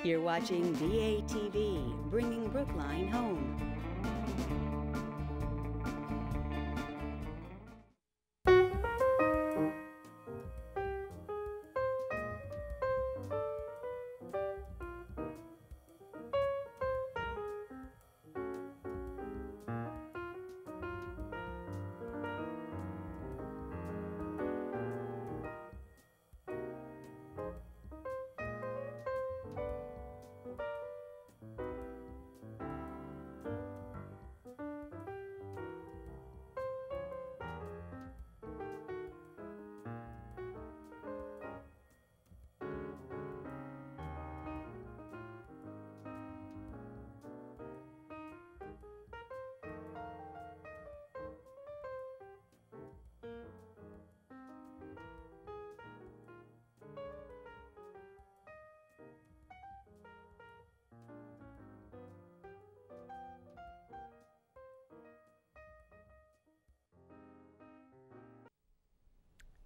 You're watching BATV, bringing Brookline home.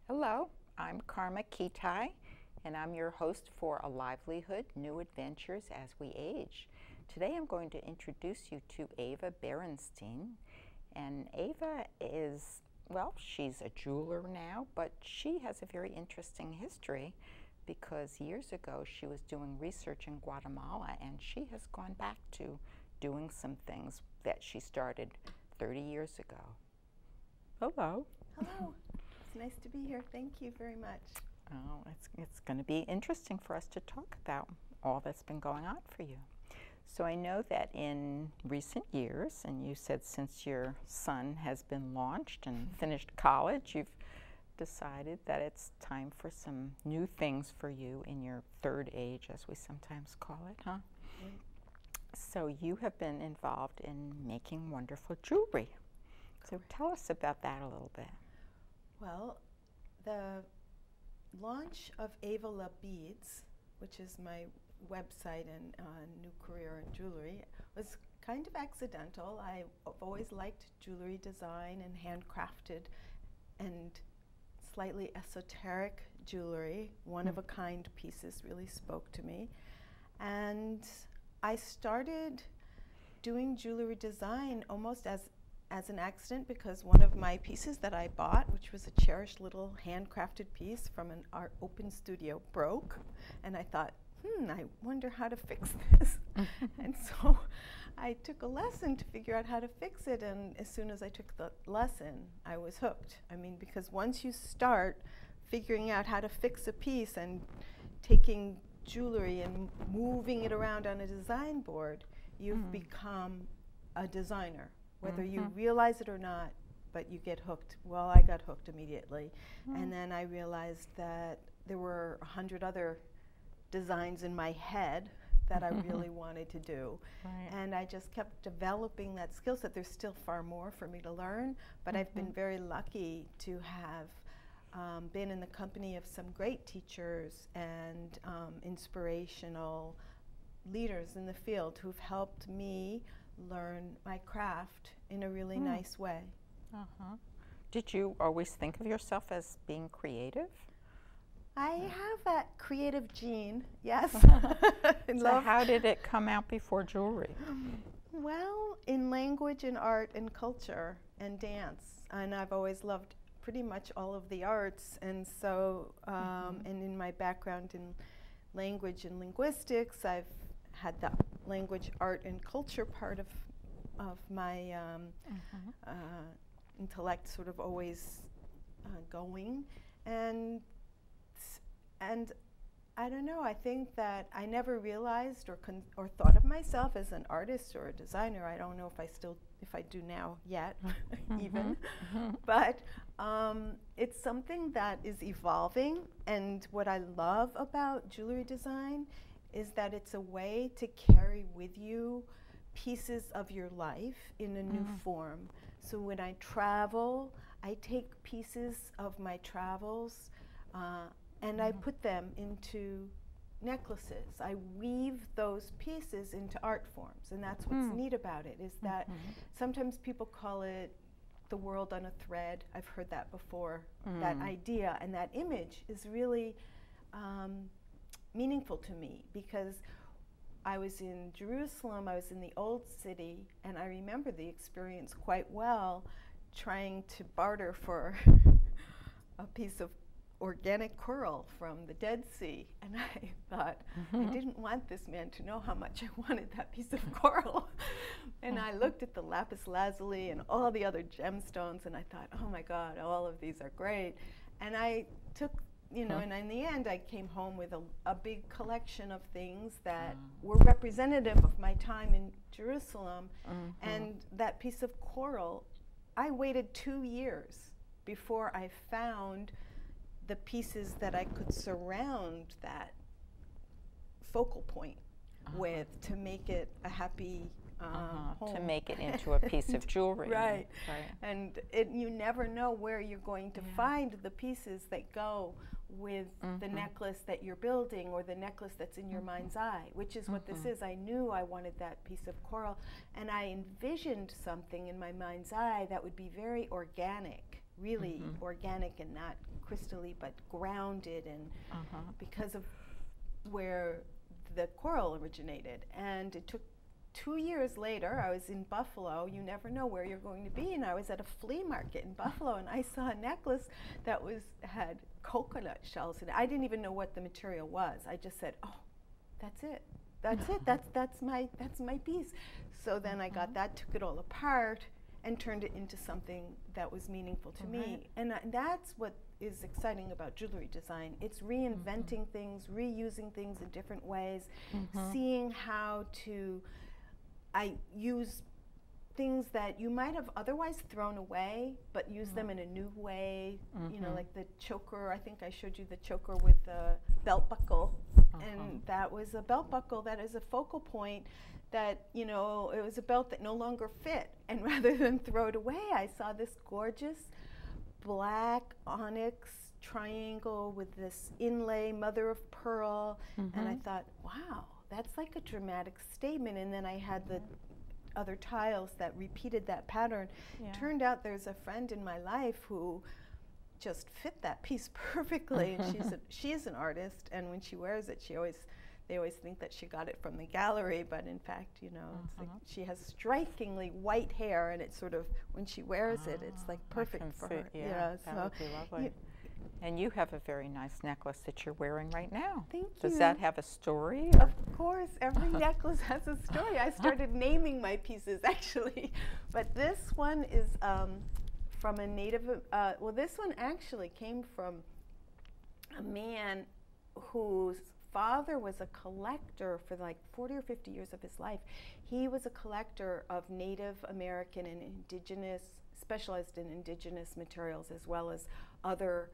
Hello, I'm Karma Q'eqchi, and I'm your host for Alivelihood, New Adventures as We Age. Today I'm going to introduce you to Ava Berinstein, and Ava is, well, she's a jeweler now, but she has a very interesting history because years ago she was doing research in Guatemala, and she has gone back to doing some things that she started 30 years ago. Hello. Hello. It's nice to be here. Thank you very much. Oh, it's going to be interesting for us to talk about all that's been going on for you. So I know that in recent years, and you said since your son has been launched and finished college, you've decided that it's time for some new things for you in your third age, as we sometimes call it, huh? Right. So you have been involved in making wonderful jewelry. So tell us about that a little bit. Well, the launch of Avala Beads, which is my website and new career in jewelry, was kind of accidental. I've always liked jewelry design and handcrafted and slightly esoteric jewelry. One-of-a-kind pieces really spoke to me. And I started doing jewelry design almost as an accident, because one of my pieces that I bought, which was a cherished little handcrafted piece from an art open studio, broke. And I thought, I wonder how to fix this. And so I took a lesson to figure out how to fix it. And as soon as I took the lesson, I was hooked. I mean, because once you start figuring out how to fix a piece and taking jewelry and moving it around on a design board, you've become a designer. Whether you realize it or not, but you get hooked. Well, I got hooked immediately. And then I realized that there were 100 other designs in my head that I really wanted to do. Right. And I just kept developing that skill set. There's still far more for me to learn, but I've been very lucky to have been in the company of some great teachers and inspirational leaders in the field who've helped me learn my craft in a really nice way. Did you always think of yourself as being creative? I have that creative gene, yes. So how did it come out before jewelry? Well, in language and art and culture and dance. And I've always loved pretty much all of the arts. And so, and in my background in language and linguistics, I've had the language, art, and culture part of my intellect sort of always going, and I don't know. I think that I never realized or thought of myself as an artist or a designer. I don't know if I do now yet, even, but it's something that is evolving. And what I love about jewelry design is that it's a way to carry with you pieces of your life in a new form. So when I travel, I take pieces of my travels and I put them into necklaces. I weave those pieces into art forms, and that's what's neat about it, is that sometimes people call it the world on a thread. I've heard that before, that idea, and that image is really meaningful to me, because I was in Jerusalem, I was in the Old City, and I remember the experience quite well, trying to barter for a piece of organic coral from the Dead Sea. And I thought, I didn't want this man to know how much I wanted that piece of coral. And I looked at the lapis lazuli and all the other gemstones, and I thought, oh my God, all of these are great. And I took, you know, and in the end, I came home with a big collection of things that were representative of my time in Jerusalem. And that piece of coral, I waited 2 years before I found the pieces that I could surround that focal point with to make it a happy home. To make it into a piece of jewelry. Right. And you never know where you're going to find the pieces that go with the necklace that you're building, or the necklace that's in your mind's eye, which is what this is. I knew I wanted that piece of coral, and I envisioned something in my mind's eye that would be very organic, really organic and not crystally, but grounded, and because of where the coral originated. And it took 2 years later, I was in Buffalo. You never know where you're going to be, and I was at a flea market in Buffalo, and I saw a necklace that had coconut shells in it. I didn't even know what the material was. I just said, "Oh, that's it. That's it. That's my piece." So then I got that, took it all apart, and turned it into something that was meaningful to me. And that's what is exciting about jewelry design. It's reinventing things, reusing things in different ways, seeing how to use things that you might have otherwise thrown away, but use them in a new way. You know, like the choker. I think I showed you the choker with the belt buckle. And that was a belt buckle that is a focal point that, you know, it was a belt that no longer fit. And rather than throw it away, I saw this gorgeous black onyx triangle with this inlay, mother of pearl. And I thought, wow, that's like a dramatic statement. And then I had the other tiles that repeated that pattern. Turned out there's a friend in my life who just fit that piece perfectly. And she is an artist, and when she wears it, they always think that she got it from the gallery, but in fact, you know, it's like she has strikingly white hair, and it's sort of, when she wears it, it's like perfect for her. Yeah, that would be lovely. And you have a very nice necklace that you're wearing right now. Thank you. Does that have a story? Of course, every necklace has a story. I started naming my pieces, actually. But this one is from a native, well, this one actually came from a man whose father was a collector for like 40 or 50 years of his life. He was a collector of Native American and indigenous, specialized in indigenous materials, as well as other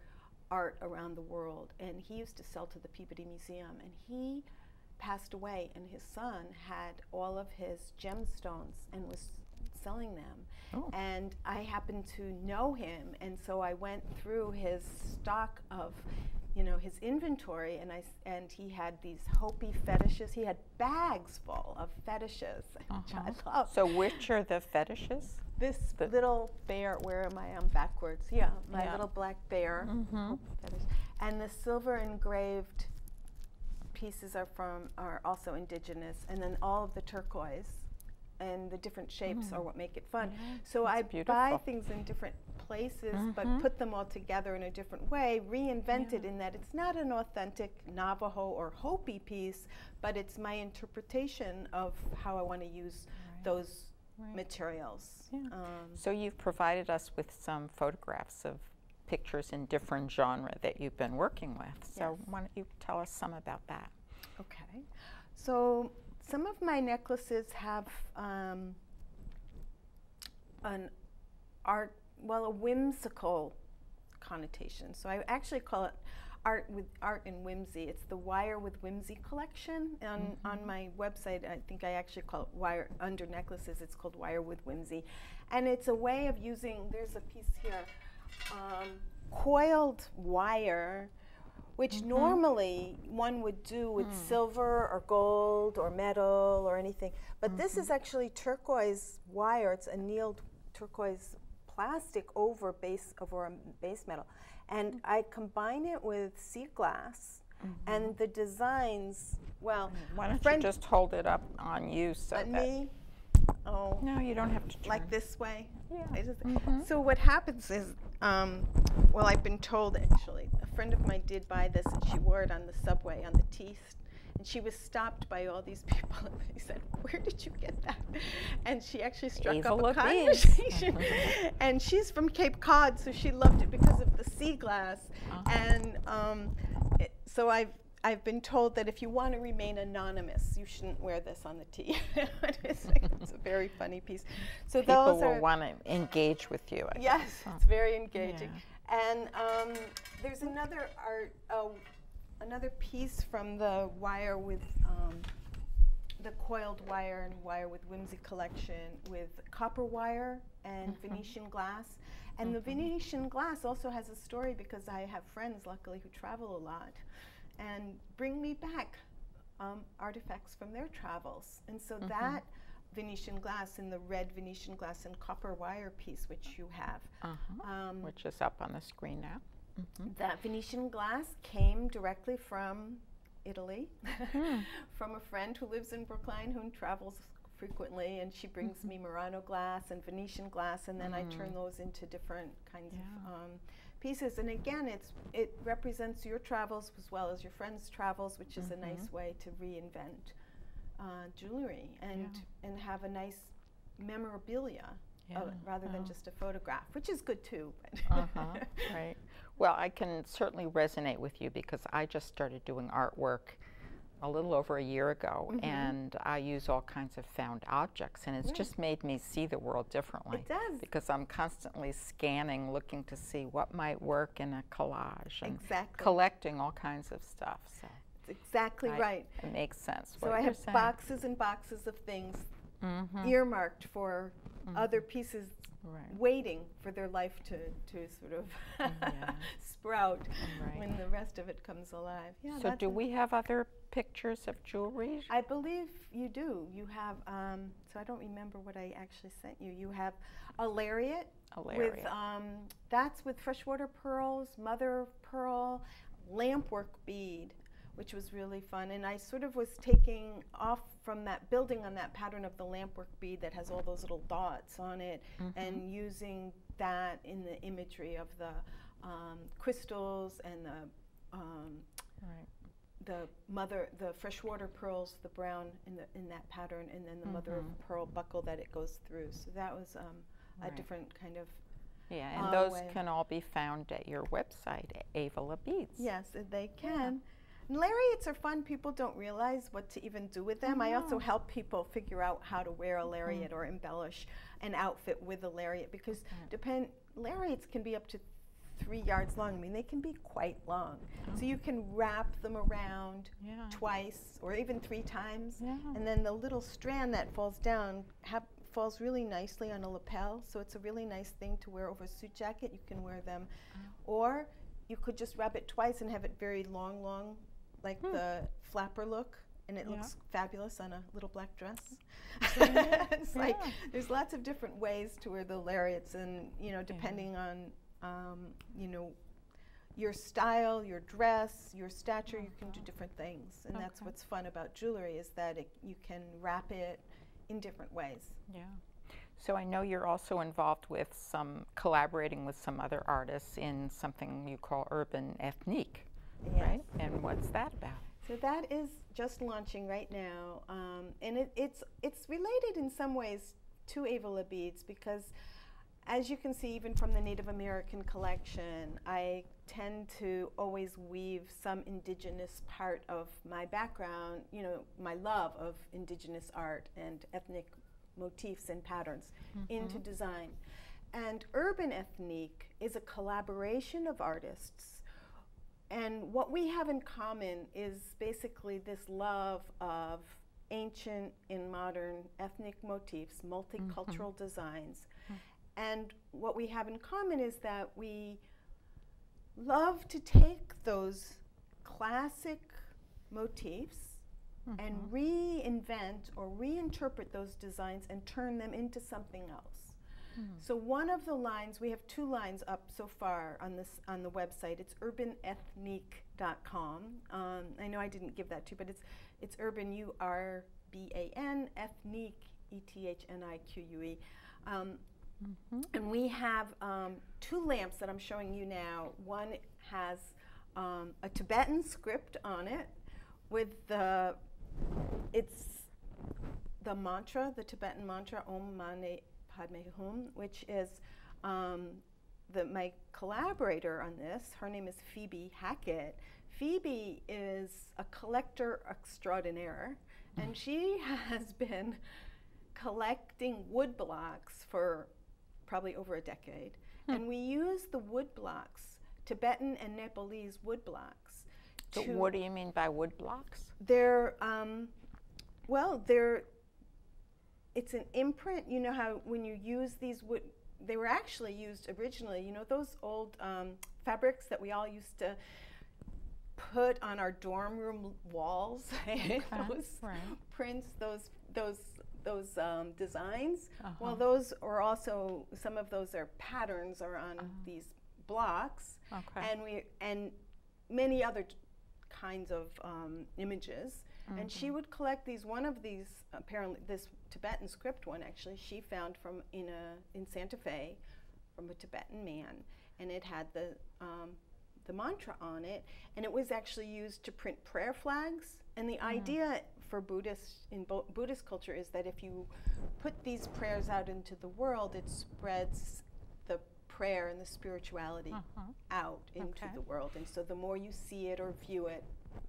art around the world. And he used to sell to the Peabody Museum, and he passed away, and his son had all of his gemstones and was selling them. And I happened to know him, and so I went through his stock of, you know, his inventory, and he had these Hopi fetishes. He had bags full of fetishes, which I love. So which are the fetishes? This little bear, where am I? I'm backwards. My little black bear. Fetish. And the silver engraved pieces are also indigenous, and then all of the turquoise and the different shapes are what make it fun. So I buy things in different places, but put them all together in a different way, reinvented in that it's not an authentic Navajo or Hopi piece, but it's my interpretation of how I want to use those materials. So you've provided us with some photographs of pictures in different genre that you've been working with. So why don't you tell us some about that? Okay. So some of my necklaces have a whimsical connotation. So I actually call it art and whimsy. It's the Wire with Whimsy collection. On my website, I think I actually call it Wire, under necklaces, it's called Wire with Whimsy. And it's a way of using, there's a piece here, coiled wire, which normally one would do with silver or gold or metal or anything. But this is actually turquoise wire. It's annealed turquoise plastic over a base metal. And I combine it with sea glass And the designs, well, why don't you just hold it up on you so that me? Oh, no, you don't have to turn. like this way. Yeah. I just, so what happens is, well, I've been told actually, a friend of mine did buy this and she wore it on the subway on the T. And she was stopped by all these people and they said, "Where did you get that?" And she actually struck up a conversation. And she's from Cape Cod, so she loved it because of the sea glass. And so I've been told that if you want to remain anonymous, you shouldn't wear this on the tee. It's a very funny piece. So people will want to engage with you. I guess. It's very engaging. Yeah. And there's another another piece from the wire with the coiled wire and wire with whimsy collection with copper wire and Venetian glass. And the Venetian glass also has a story because I have friends, luckily, who travel a lot and bring me back artifacts from their travels. And so that Venetian glass and the red Venetian glass and copper wire piece, which you have. Which is up on the screen now. That Venetian glass came directly from Italy, from a friend who lives in Brookline who travels frequently, and she brings me Murano glass and Venetian glass, and then I turn those into different kinds of pieces. And again, it represents your travels as well as your friends' travels, which is a nice way to reinvent jewelry and have a nice memorabilia rather than just a photograph, which is good too. Right. Well, I can certainly resonate with you because I just started doing artwork a little over a year ago, and I use all kinds of found objects, and it's just made me see the world differently. It does. Because I'm constantly scanning, looking to see what might work in a collage, and exactly. collecting all kinds of stuff. So it's exactly right. It makes sense. So I have boxes and boxes of things earmarked for other pieces waiting for their life to sort of sprout when the rest of it comes alive. Yeah, so do we have other pictures of jewelry? I believe you do. You have, so I don't remember what I actually sent you. You have a lariat. With, that's with freshwater pearls, mother of pearl, lampwork bead, which was really fun. And I sort of was taking off from that, building on that pattern of the lampwork bead that has all those little dots on it, and using that in the imagery of the crystals and the freshwater pearls, the brown in that pattern, and then the mother of pearl buckle that it goes through. So that was a different kind of and those can all be found at your website, Avala Beads. Yes, they can. And lariats are fun. People don't realize what to even do with them. I also help people figure out how to wear a lariat or embellish an outfit with a lariat, because lariats can be up to 3 yards long. I mean, they can be quite long. So you can wrap them around twice or even 3 times, and then the little strand that falls down falls really nicely on a lapel. So it's a really nice thing to wear over a suit jacket. You can wear them, or you could just wrap it twice and have it very long, like the flapper look, and it looks fabulous on a little black dress. It's like there's lots of different ways to wear the lariats, and depending on your style, your dress, your stature, you can do different things. And that's what's fun about jewelry, is that you can wrap it in different ways. Yeah. So I know you're also involved with collaborating with some other artists in something you call Urban Ethnique, right? And what's that about? So that is just launching right now, and it's related in some ways to Avala Beads, because as you can see, even from the Native American collection, I tend to always weave some indigenous part of my background, my love of indigenous art and ethnic motifs and patterns into design. And Urban Ethnique is a collaboration of artists. And what we have in common is basically this love of ancient and modern ethnic motifs, multicultural designs. And what we have in common is that we love to take those classic motifs and reinvent or reinterpret those designs and turn them into something else. So one of the lines, we have 2 lines up so far on the website. It's urbanethnique.com. I know I didn't give that to you, but it's Urban, URBAN, Ethnique, ETHNIQUE. And we have 2 lamps that I'm showing you now. One has a Tibetan script on it with the mantra, the Tibetan mantra, Om Mani Padme Hum, which is my collaborator on this. Her name is Phoebe Hackett. Phoebe is a collector extraordinaire, and she has been collecting wood blocks for probably over a decade. And we use the wood blocks, Tibetan and Nepalese wood blocks. So what do you mean by wood blocks? They're, it's an imprint. You know how when you use these wood, they were actually used originally, you know those old fabrics that we all used to put on our dorm room walls? Okay. Those prints, those designs. Well, those are also, some of those are patterns are on these blocks. And many other kinds of images. And she would collect these. One of these, apparently, this Tibetan script one, actually, she found in Santa Fe from a Tibetan man, and it had the mantra on it, and it was actually used to print prayer flags. And the idea for Buddhist culture is that if you put these prayers out into the world, it spreads the prayer and the spirituality out into the world. And so the more you see it or view it,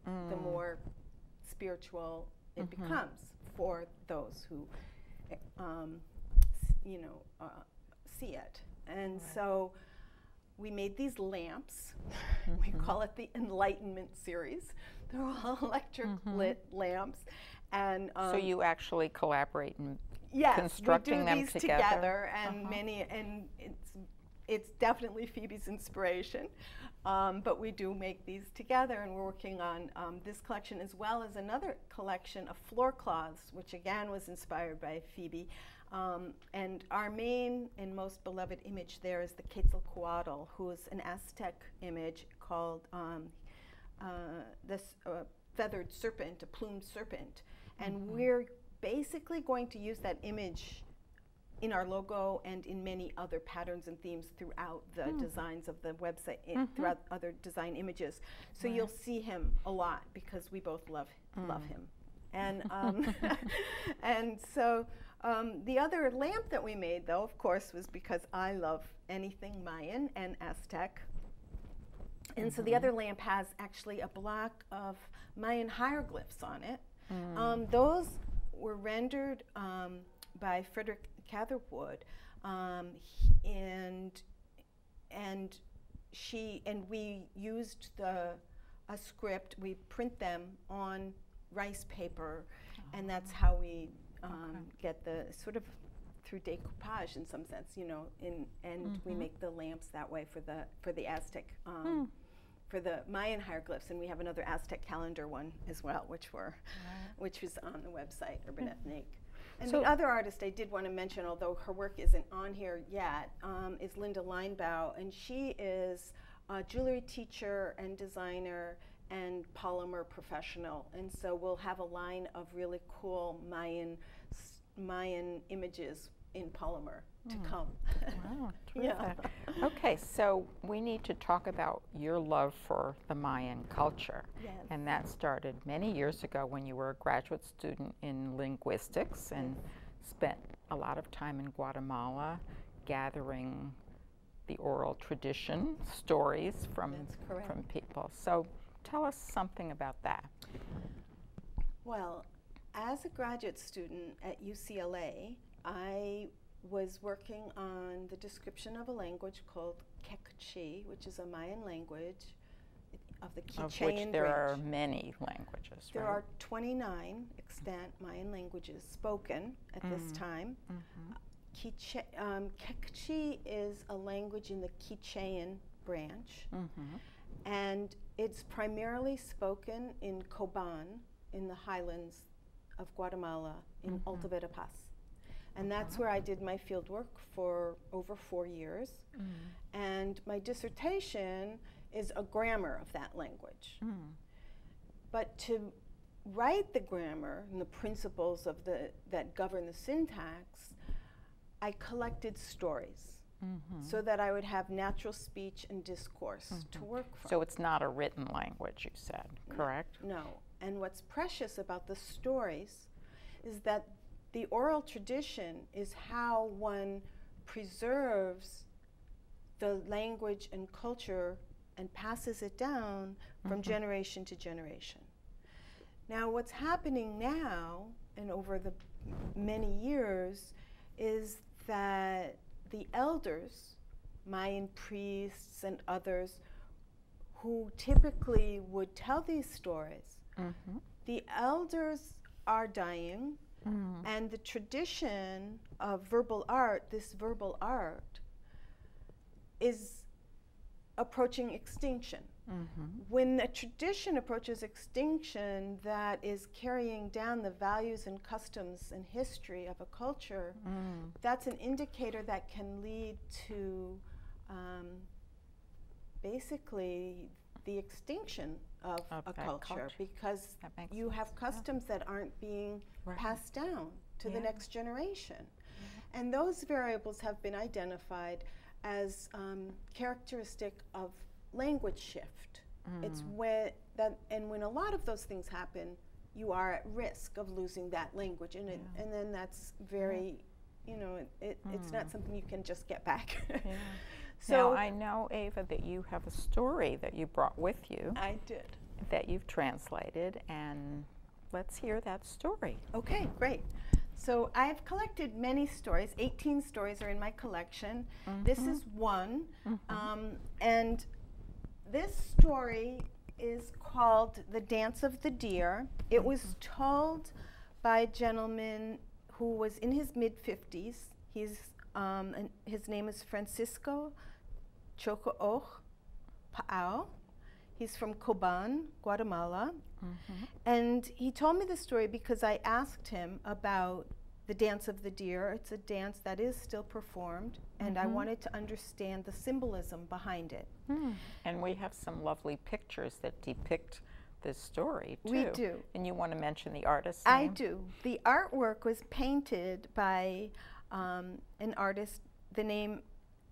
the more spiritual it becomes for those who see it. And so we made these lamps. We call it the Enlightenment series. They're all electric lit lamps. And so you actually collaborate in yes, constructing them these together? And and it's definitely Phoebe's inspiration. But we do make these together, and we're working on this collection as well as another collection of floor cloths, which again was inspired by Phoebe. And our main and most beloved image there is the Quetzalcoatl, who is an Aztec image called this feathered serpent, a plumed serpent. And we're basically going to use that image in our logo and in many other patterns and themes throughout the designs of the website, throughout other design images. So you'll see him a lot because we both love him. And and so the other lamp that we made, though, of course, was because I love anything Mayan and Aztec. And so the other lamp has actually a block of Mayan hieroglyphs on it. Those were rendered by Frederick Catherwood, and we used a script. We print them on rice paper, and that's how we get the sort of through decoupage in some sense, you know. And we make the lamps that way for the Aztec. For the Mayan hieroglyphs, and we have another Aztec calendar one as well, which is on the website, Urban Ethnique. And so the other artist I did want to mention, although her work isn't on here yet, is Linda Leinbau, and she is a jewelry teacher and designer and polymer professional. And so we'll have a line of really cool Mayan images in polymer to come. Wow, terrific. Okay, so we need to talk about your love for the Mayan culture. Yes. And that started many years ago when you were a graduate student in linguistics and spent a lot of time in Guatemala gathering the oral tradition, stories from people. So tell us something about that. Well, as a graduate student at UCLA, I was working on the description of a language called Q'eqchi, which is a Mayan language of the Q'eqchi Mayan branch. Of which there are many languages, There are 29 extant Mayan languages spoken at this time. Q'eqchi is a language in the Q'eqchian branch, and it's primarily spoken in Coban, in the highlands of Guatemala, in Alta Verapaz. And that's where I did my field work for over 4 years. And my dissertation is a grammar of that language. But to write the grammar and the principles of that govern the syntax, I collected stories so that I would have natural speech and discourse to work from. So it's not a written language, you said, correct? No. And what's precious about the stories is that the oral tradition is how one preserves the language and culture and passes it down from generation to generation. Now, what's happening now and over the many years is that the elders, Mayan priests and others, who typically would tell these stories, the elders are dying, and the tradition of verbal art, this verbal art, is approaching extinction. When a tradition approaches extinction that is carrying down the values and customs and history of a culture, that's an indicator that can lead to basically the extinction of a culture, because you have customs that aren't being passed down to the next generation. And those variables have been identified as characteristic of language shift. It's when when a lot of those things happen, you are at risk of losing that language, and and then that's very, it's not something you can just get back. So now, I know, Ava, that you have a story that you brought with you. I did. That you've translated, and let's hear that story. Okay, great. So I've collected many stories. 18 stories are in my collection. This is one. And this story is called The Dance of the Deer. It was told by a gentleman who was in his mid-50s. His name is Francisco Q'eqchi Mayan. He's from Coban, Guatemala. And he told me the story because I asked him about the dance of the deer. It's a dance that is still performed, and I wanted to understand the symbolism behind it. And we have some lovely pictures that depict this story, too. We do. And you want to mention the artist's I name? do. The artwork was painted by an artist. The name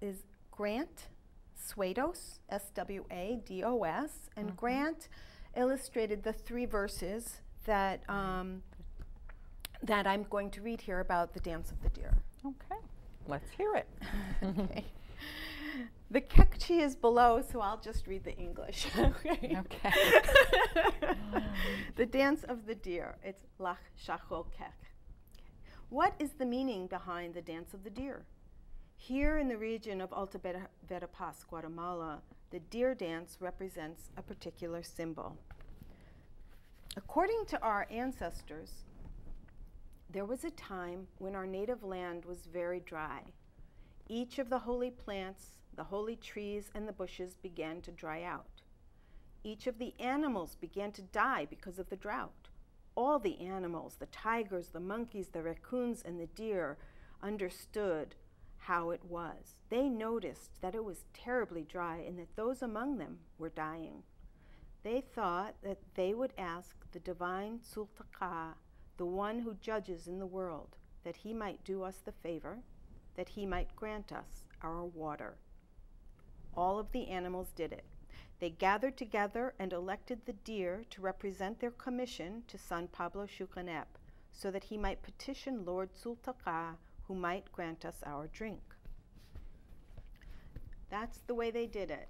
is Grant Swados, S-W-A-D-O-S, and Grant illustrated the 3 verses that that I'm going to read here about the dance of the deer. Okay, let's hear it. Okay. The Q'eqchi is below, so I'll just read the English. Okay. The dance of the deer. It's Lach Shachol Kek. What is the meaning behind the dance of the deer? Here in the region of Alta Verapaz, Guatemala, the deer dance represents a particular symbol. According to our ancestors, there was a time when our native land was very dry. Each of the holy plants, the holy trees, and the bushes began to dry out. Each of the animals began to die because of the drought. All the animals, the tigers, the monkeys, the raccoons, and the deer, understood how it was. They noticed that it was terribly dry and that those among them were dying. They thought that they would ask the divine Sultaqa, the one who judges in the world, that he might do us the favor, that he might grant us our water. All of the animals did it. They gathered together and elected the deer to represent their commission to San Pablo Xucanep, so that he might petition Lord Sultaqa, who might grant us our drink. That's the way they did it.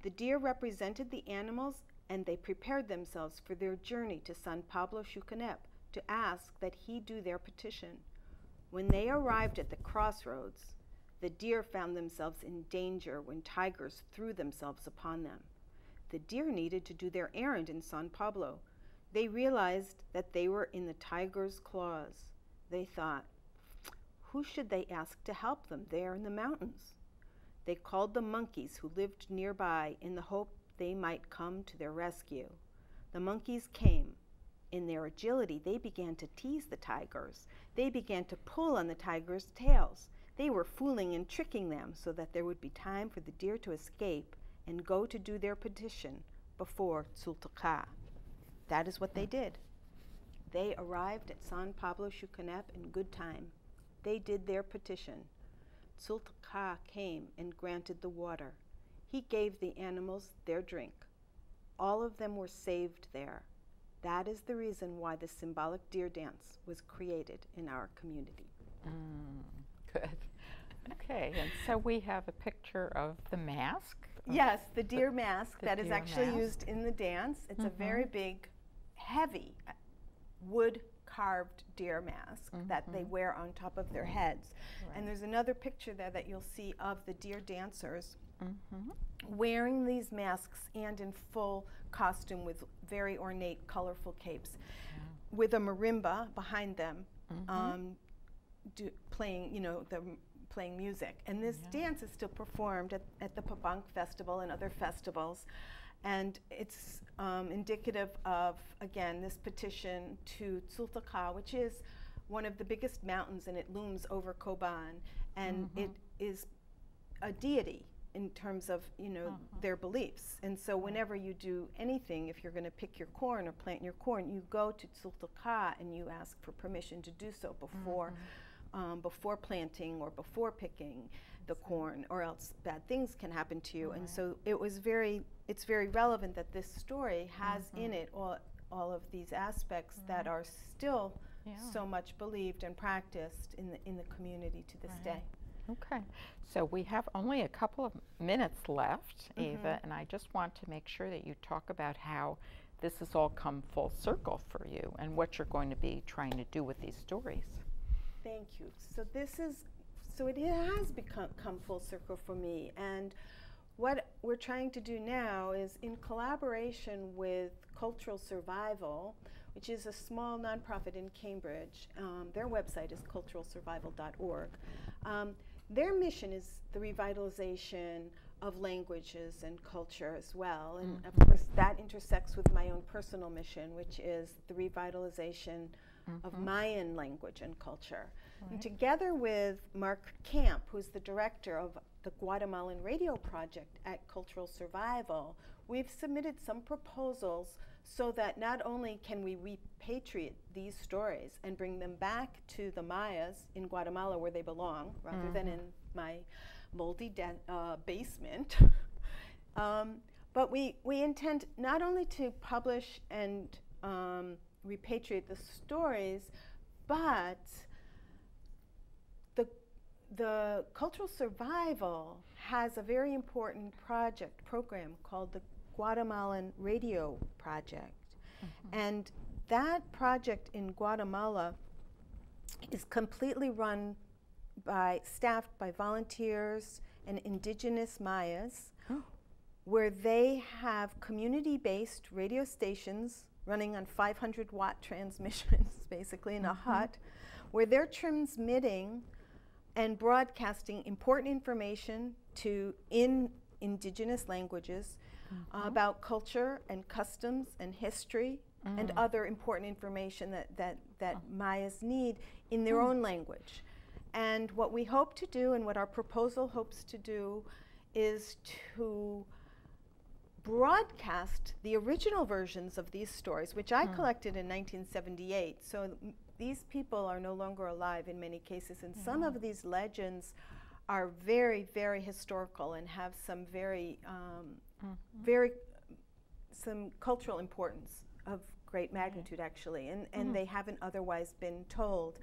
The deer represented the animals, and they prepared themselves for their journey to San Pablo Xucanep to ask that he do their petition. When they arrived at the crossroads, the deer found themselves in danger when tigers threw themselves upon them. The deer needed to do their errand in San Pablo. They realized that they were in the tiger's claws. They thought, who should they ask to help them there in the mountains? They called the monkeys who lived nearby in the hope they might come to their rescue. The monkeys came. In their agility, they began to tease the tigers. They began to pull on the tigers' tails. They were fooling and tricking them so that there would be time for the deer to escape and go to do their petition before Q'eqchi. That is what they did. They arrived at San Pablo Xucanep in good time. They did their petition. Q'eqchi came and granted the water. He gave the animals their drink. All of them were saved there. That is the reason why the symbolic deer dance was created in our community. Good. Okay, and so we have a picture of the mask. Yes, the deer mask that is actually used in the dance. It's a very big, heavy, wood-carved deer mask that they wear on top of their heads. Right. And there's another picture there that you'll see of the deer dancers wearing these masks and in full costume with very ornate, colorful capes, with a marimba behind them, playing music. And this dance is still performed at the Pabang Festival and other festivals. And it's indicative of, again, this petition to Q'eqchi, which is one of the biggest mountains, and it looms over Coban. And it is a deity in terms of, their beliefs. And so whenever you do anything, if you're going to pick your corn or plant your corn, you go to Q'eqchi and you ask for permission to do so before before planting or before picking the corn, or else bad things can happen to you. And so it's very relevant that this story has in it all of these aspects that are still so much believed and practiced in the community to this day. Okay, so we have only a couple of minutes left, Ava, and I just want to make sure that you talk about how this has all come full circle for you and what you're going to be trying to do with these stories. Thank you. So it has come full circle for me, and what we're trying to do now is, in collaboration with Cultural Survival, which is a small nonprofit in Cambridge. Their website is culturalsurvival.org. Their mission is the revitalization of languages and culture as well, and of course that intersects with my own personal mission, which is the revitalization of Mayan language and culture. And together with Mark Camp, who's the director of the Guatemalan Radio Project at Cultural Survival, we've submitted some proposals so that not only can we repatriate these stories and bring them back to the Mayas in Guatemala where they belong, rather than in my moldy basement, but we intend not only to publish and repatriate the stories, but the Cultural Survival has a very important program called the Guatemalan Radio Project. And that project in Guatemala is completely staffed by volunteers and indigenous Mayas, where they have community-based radio stations running on 500-watt transmissions, basically in a hut, where they're transmitting and broadcasting important information in indigenous languages about culture and customs and history and other important information that Mayas need in their own language. And what we hope to do, and what our proposal hopes to do, is to broadcast the original versions of these stories, which I collected in 1978. So these people are no longer alive in many cases, and some of these legends are very, very historical and have some some cultural importance of great magnitude, actually, and they haven't otherwise been told.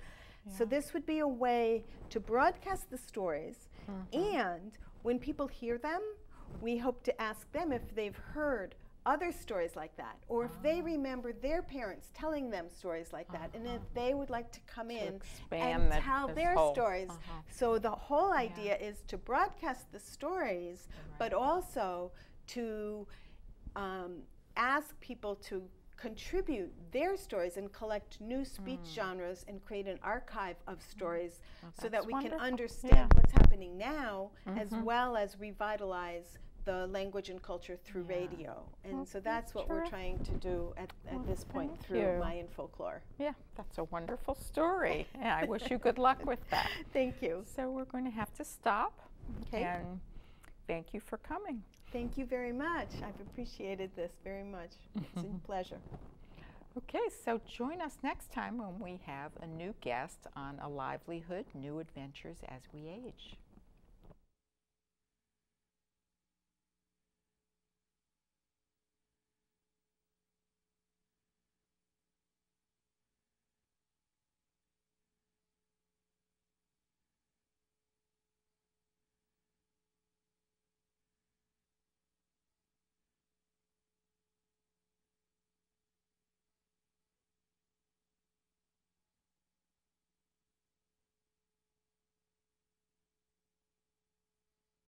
So this would be a way to broadcast the stories, and when people hear them, we hope to ask them if they've heard other stories like that, or if they remember their parents telling them stories like that, and if they would like to come in and tell their stories. So the whole idea is to broadcast the stories, but also to ask people to contribute their stories and collect new speech genres and create an archive of stories so that we can understand what's happening now, as well as revitalize the language and culture through radio. And so that's what we're trying to do at this point through Mayan folklore. Yeah, that's a wonderful story. Yeah, I wish you good luck with that. Thank you. So we're going to have to stop. And thank you for coming. Thank you very much. I've appreciated this very much. It's a pleasure. Okay, so join us next time when we have a new guest on A Livelihood, New Adventures as We Age.